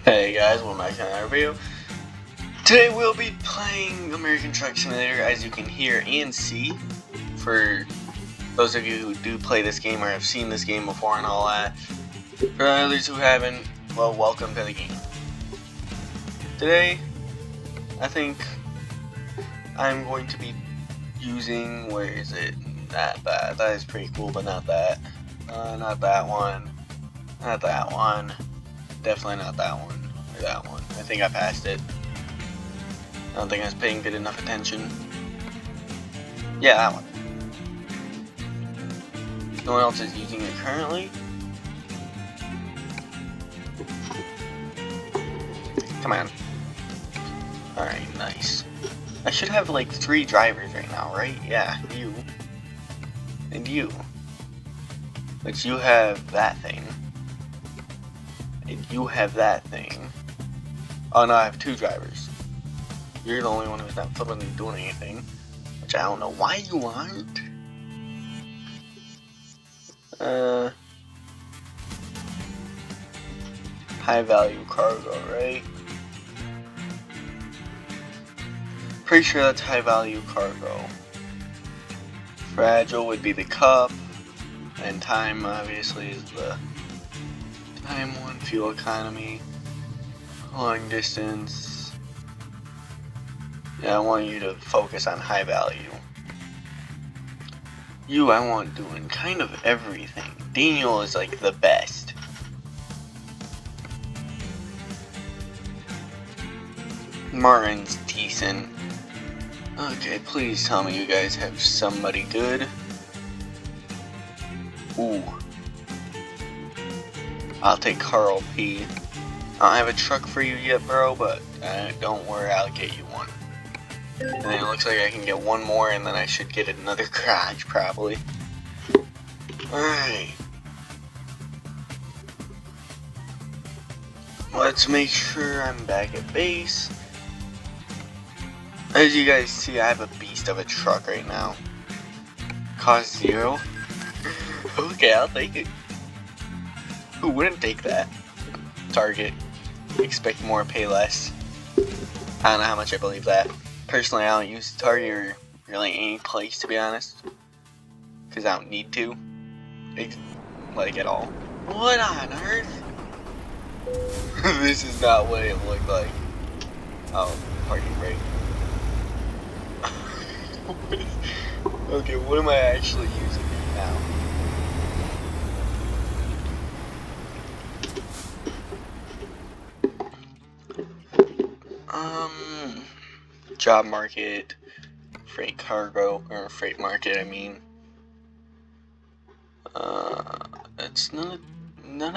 Hey guys, welcome back to another video. Today we'll be playing American Truck Simulator, as you can hear and see. For those of you who do play this game or have seen this game before and all that. For others who haven't, well, welcome to the game. Today, I think I'm going to be using, where is it? Not that. That is pretty cool, but not that. Not that one. Not that one. Definitely not that one, or that one. I think I passed it. I don't think I was paying good enough attention. Yeah, that one. No one else is using it currently. Come on. Alright, nice. I should have like 3 drivers right now, right? Yeah, you. And you. But you have that thing. And you have that thing. Oh no, I have 2 drivers. You're the only one who's not flipping and doing anything. Which I don't know why you aren't. High value cargo, right? Pretty sure that's high value cargo. Fragile would be the cup. And time obviously is the time one. Fuel economy. Long distance. Yeah, I want you to focus on high value. You, I want doing kind of everything. Daniel is like the best. Martin's decent. Okay, please tell me you guys have somebody good. Ooh. I'll take Carl P. I don't have a truck for you yet, bro, but don't worry, I'll get you one. And then it looks like I can get one more, and then I should get another garage, probably. Alright. Let's make sure I'm back at base. As you guys see, I have a beast of a truck right now. Cost 0. Okay, I'll take it. Who wouldn't take that? Target. Expect more, pay less. I don't know how much I believe that. Personally, I don't use Target or really any place, to be honest. Because I don't need to. Like, at all. What on earth? This is not what it looked like. Oh, parking brake. Okay, what am I actually using now? Job market, freight cargo, or freight market, I mean. It's none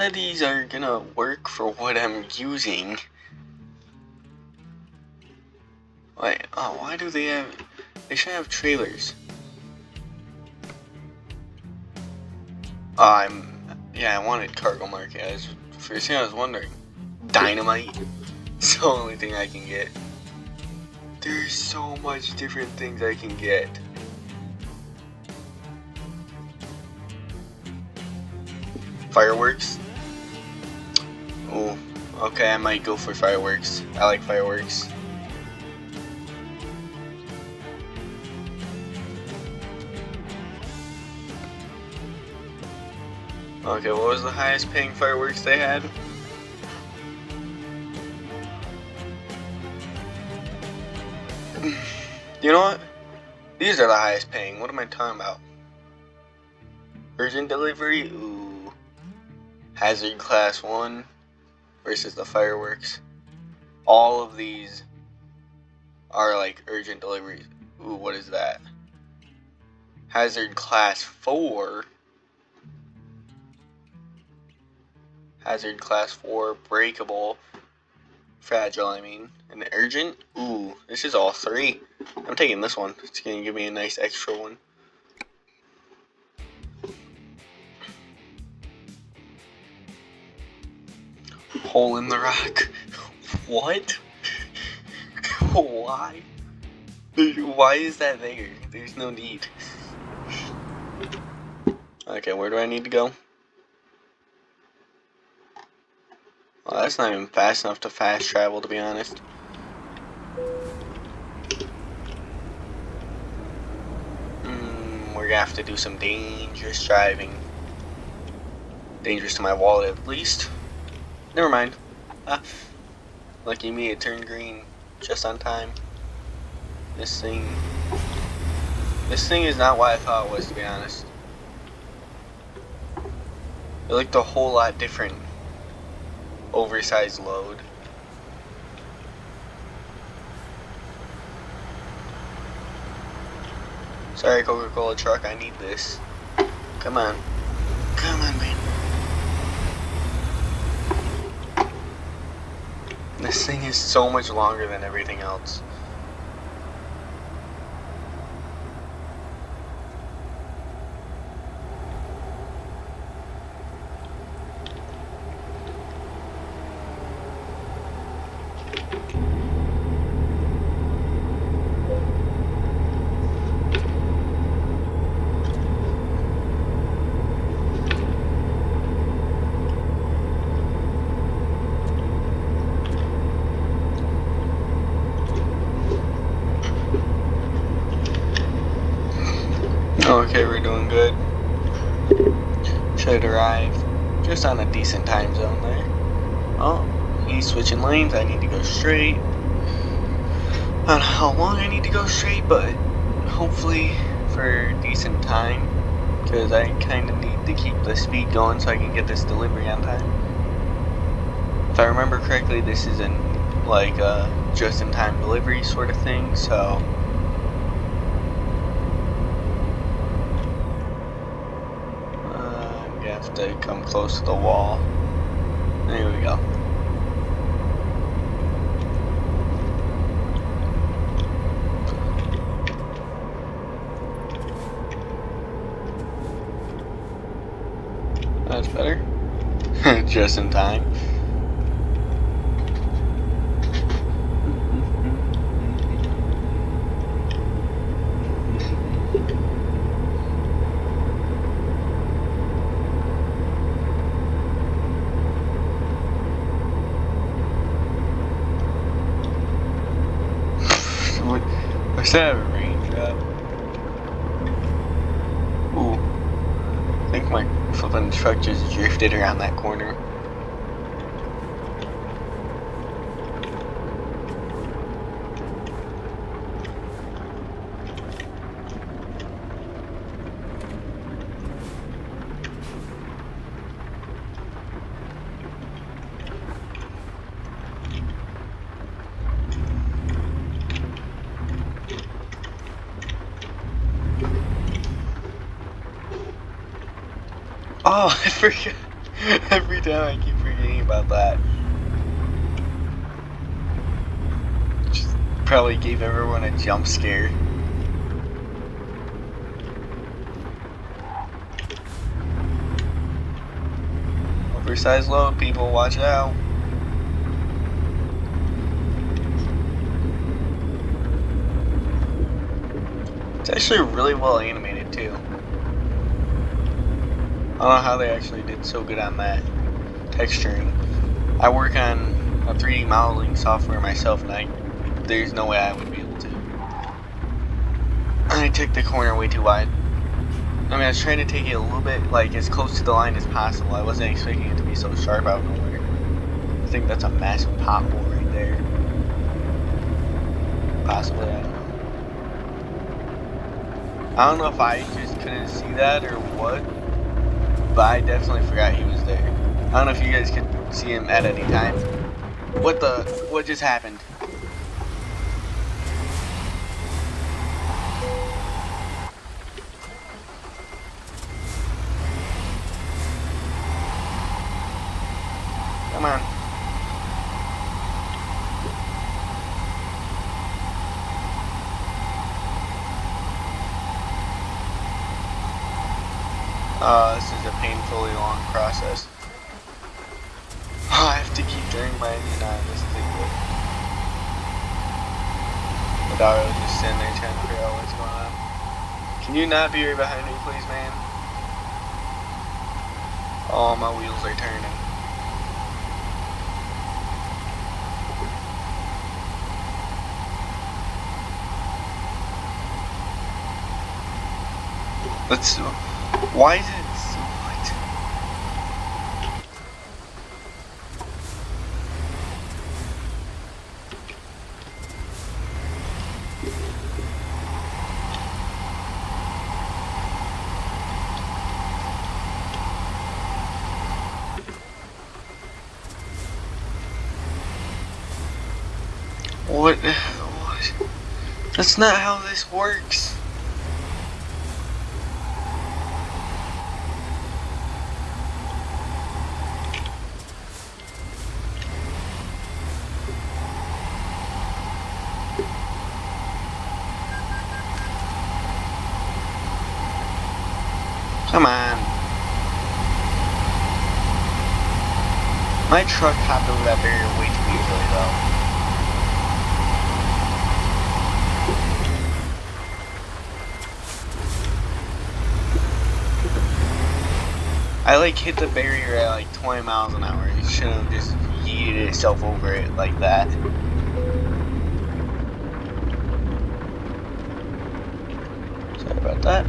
of these are gonna work for what I'm using. Wait, oh, why do they have, they should have trailers. Yeah, I wanted cargo market. First thing I was wondering. Dynamite. It's the only thing I can get. There's so much different things I can get. Fireworks. Oh, okay, I might go for fireworks. I like fireworks. Okay, what was the highest paying fireworks they had? You know what? These are the highest paying. What am I talking about? Urgent delivery? Ooh. Hazard class 1 versus the fireworks. All of these are like urgent deliveries. Ooh, what is that? Hazard class 4. Hazard class 4, breakable. Fragile, I mean. And urgent? Ooh, this is all 3. I'm taking this one. It's gonna give me a nice extra one. Hole in the rock. What? Why? Why is that there? There's no need. Okay, where do I need to go? Well, that's not even fast enough to fast travel, to be honest. We're gonna have to do some dangerous driving. Dangerous to my wallet, at least. Never mind. Lucky me, it turned green just on time. This thing is not what I thought it was, to be honest. It looked a whole lot different. Oversized load. Sorry, Coca-Cola truck, I need this. Come on. Come on, man. This thing is so much longer than everything else. Okay, we're doing good. Should arrive just on a decent time zone there. Oh, he's switching lanes. I need to go straight. I don't know how long I need to go straight, but hopefully for a decent time, because I kind of need to keep the speed going so I can get this delivery on time. If I remember correctly, this is in like a just-in-time delivery sort of thing, so have to come close to the wall. There we go. That's better. Just in time. What's that, a raindrop? Ooh. I think my flipping truck just drifted around that corner. Oh, I forget. Every time I keep forgetting about that. Just probably gave everyone a jump scare. Oversized load, people, watch out. It's actually really well animated too. I don't know how they actually did so good on that texturing. I work on a 3D modeling software myself, and there's no way I would be able to. I took the corner way too wide. I mean, I was trying to take it a little bit, like, as close to the line as possible. I wasn't expecting it to be so sharp out of nowhere. I think that's a massive pothole right there. Possibly, I don't know. I don't know if I just couldn't see that or what, but I definitely forgot he was there. I don't know if you guys could see him at any time. What just happened? Come on. This is a painfully long process. I have to keep turning my engine on. This is good. The doggo just sitting there trying to figure out what's going on. Can you not be right behind me, please, man? Oh, my wheels are turning. Let's. Why is it? What? That's not how this works. Come on. My truck hopped over that barrier way too easily though. I like hit the barrier at like 20 miles an hour. It should have just yeeted itself over it like that. Sorry about that.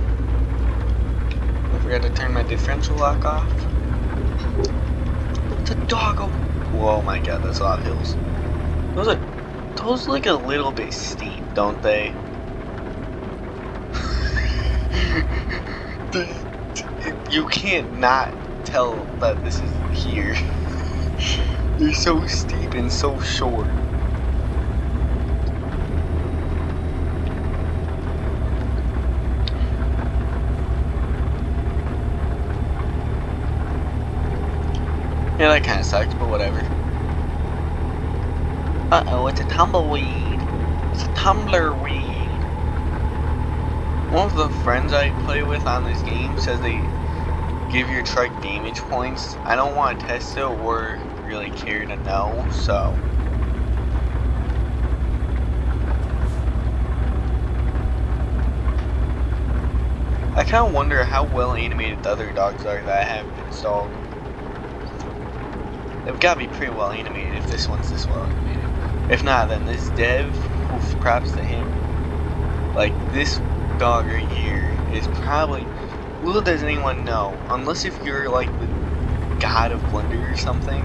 I forgot to turn my differential lock off. It's a doggo. Whoa, my god, that's a lot of hills. Those look a little bit steep, don't they? You can't not tell that this is here. They're so steep and so short. Yeah, that kind of sucks, but whatever. Uh-oh, it's a tumbleweed. It's a tumblerweed. One of the friends I play with on this game says they give your truck damage points. I don't want to test it or really care to know, so. I kind of wonder how well animated the other dogs are that I have installed. They've got to be pretty well animated if this one's this well animated. If not, then this dev, oof, props to him. Like, this dog right here is probably, little does anyone know, unless if you're like the god of Blender or something,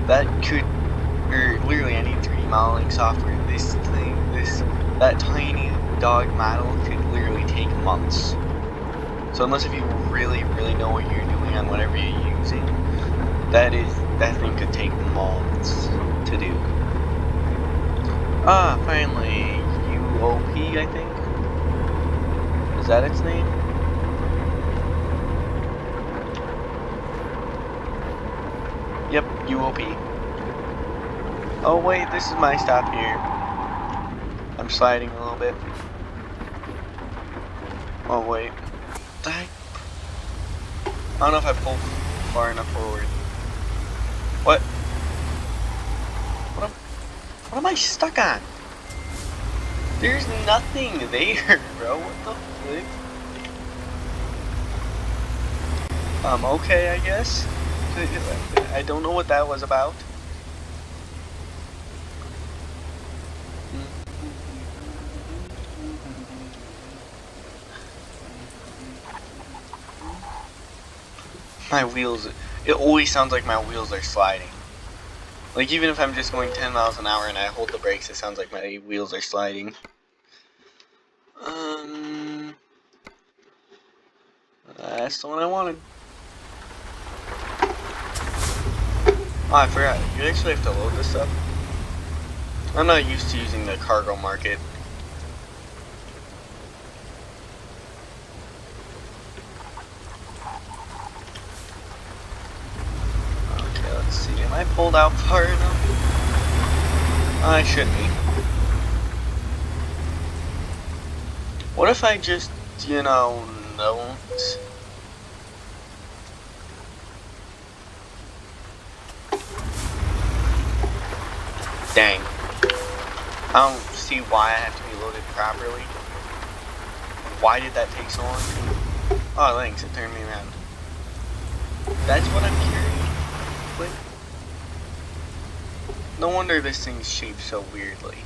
that could, or literally any 3D modeling software, that tiny dog model could literally take months. So unless if you really know what you're doing on whatever you're using, that thing could take months to do. Ah, finally, UOP, I think. Is that its name? Yep, UOP. Oh wait, this is my stop here. I'm sliding a little bit. Oh wait. I don't know if I pulled far enough forward. What? What am I stuck on? There's nothing there, bro. What the flip? Okay, I guess. I don't know what that was about. My wheels, it always sounds like my wheels are sliding. Like, even if I'm just going 10 miles an hour and I hold the brakes, it sounds like my wheels are sliding. That's the one I wanted. Oh, I forgot. You actually have to load this up. I'm not used to using the cargo market. Okay, let's see. Am I pulled out far enough? I should be. What if I just, you know, don't? Dang. I don't see why I have to be loaded properly. Why did that take so long? Oh, thanks, it turned me around. That's what I'm carrying? Wait. No wonder this thing's shaped so weirdly.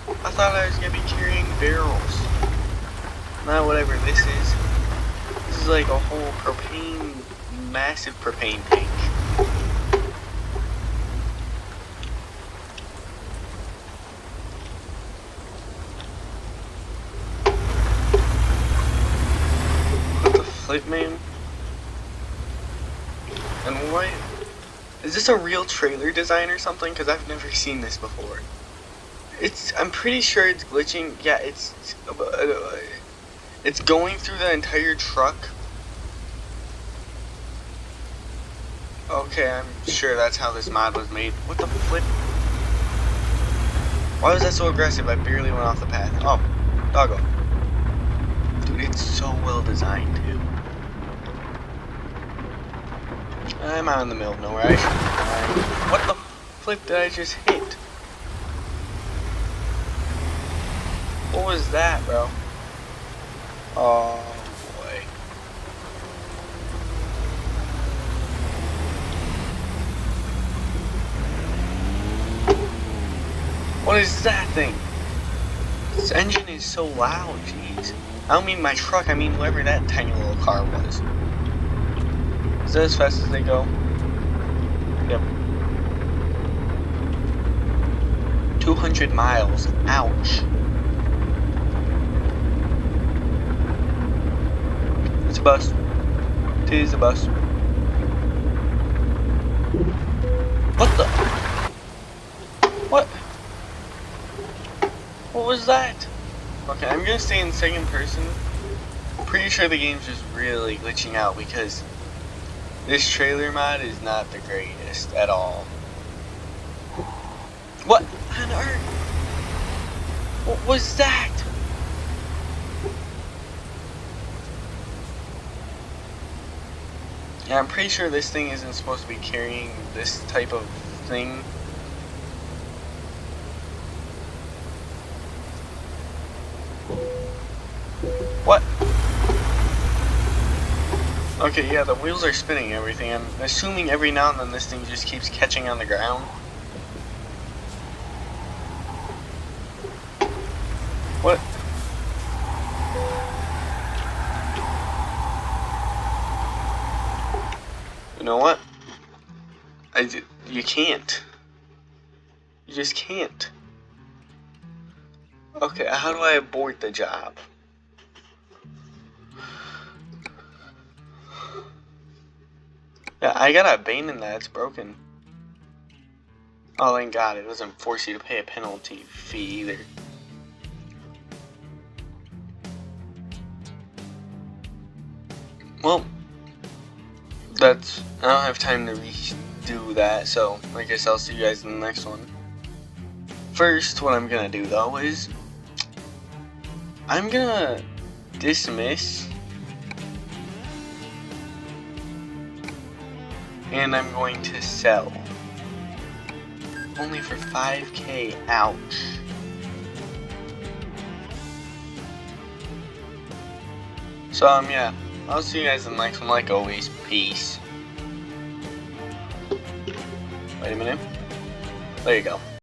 I thought I was gonna be carrying barrels. Not whatever this is. This is like a whole propane, massive propane tank. What the flip, man? And what? Is this a real trailer design or something? Because I've never seen this before. I'm pretty sure it's glitching. Yeah, it's going through the entire truck. Okay, I'm sure that's how this mod was made. What the flip? Why was that so aggressive? I barely went off the path. Oh, doggo. Dude, it's so well designed, too. I'm out in the middle of nowhere. What the flip did I just hit? What was that, bro? Oh, boy. What is that thing? This engine is so loud, jeez. I don't mean my truck, I mean whoever that tiny little car was. Is that as fast as they go? Yep. 200 miles. Ouch. It's a bus. It is a bus. What the? What? What was that? Okay, I'm gonna stay in second person. Pretty sure the game's just really glitching out because this trailer mod is not the greatest at all. What on earth? What was that? Yeah, I'm pretty sure this thing isn't supposed to be carrying this type of thing. What? Okay, yeah, the wheels are spinning and everything. I'm assuming every now and then this thing just keeps catching on the ground. What? You know what? You can't. You just can't. Okay, how do I abort the job? Yeah, I got a bane in that, it's broken. Oh, thank God, it doesn't force you to pay a penalty fee either. Well, I don't have time to redo that, so I guess I'll see you guys in the next one. First, what I'm gonna do though is, I'm gonna dismiss, and I'm going to sell. Only for 5K, ouch. So, yeah, I'll see you guys in the next one, like always, peace. Wait a minute, there you go.